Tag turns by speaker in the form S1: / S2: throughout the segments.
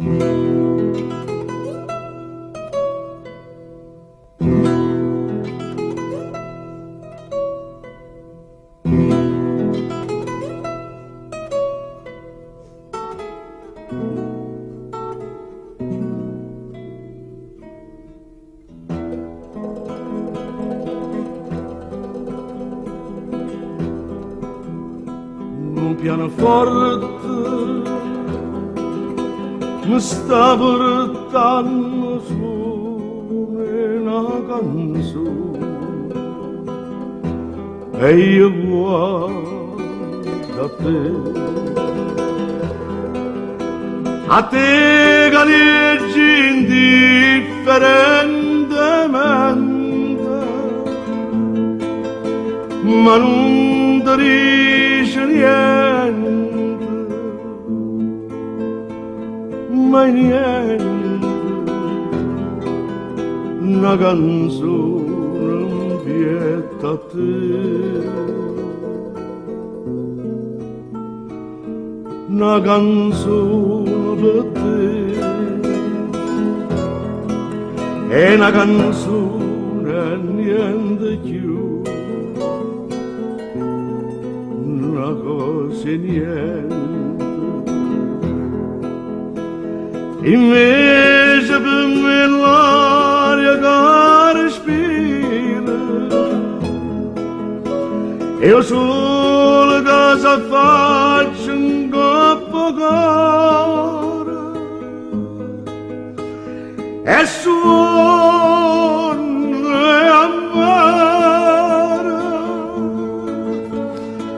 S1: Un pianoforte mi sta portando su una canzone e io guardo a te galleggi indifferentemente, ma non ti dice niente, mai niente, una canzone vieta a te. Una canzone per te è una canzone e niente più, una cosa e niente. Invece per me l'aria che respira io solo che si faccio un coppo cuore e suono e amare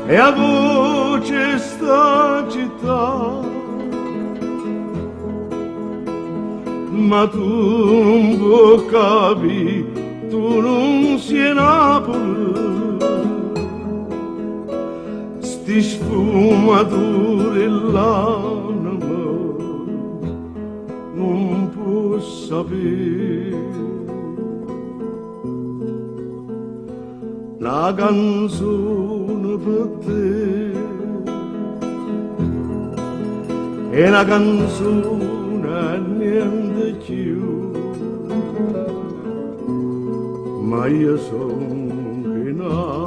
S1: e a voce sta città, ma tu non puoi capire, tu non sei Napoli, sti sfumature l'anima non può sapere. La canzone per te è una canzone e niente più, ma io sono di Napoli.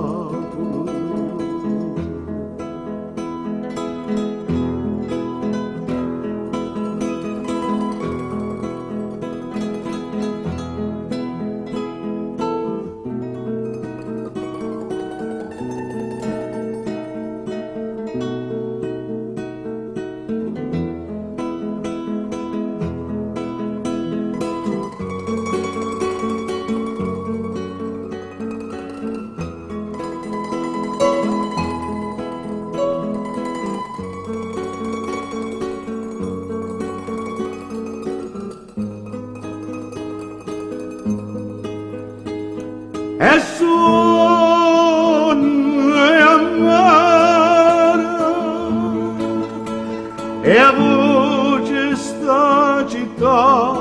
S1: E suono e amare e a voce sta città,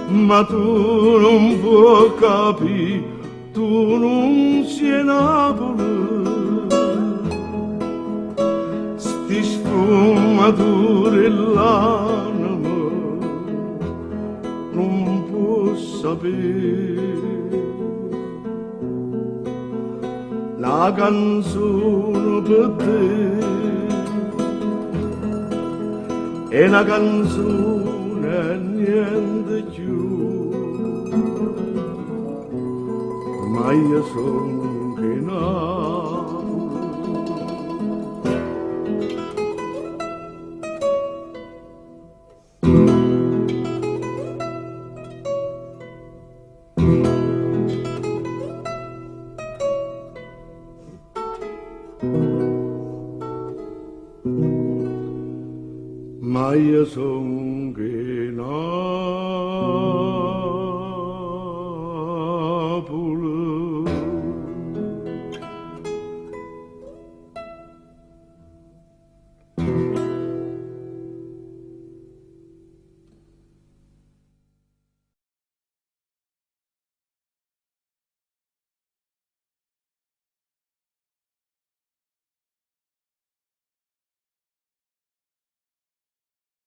S1: ma tu non puoi capire, tu non sei Napoli, sti sfumature l'anima non può sapere. La canzone per te è una canzone e niente più, ma io sono che Napoli. Ma io son che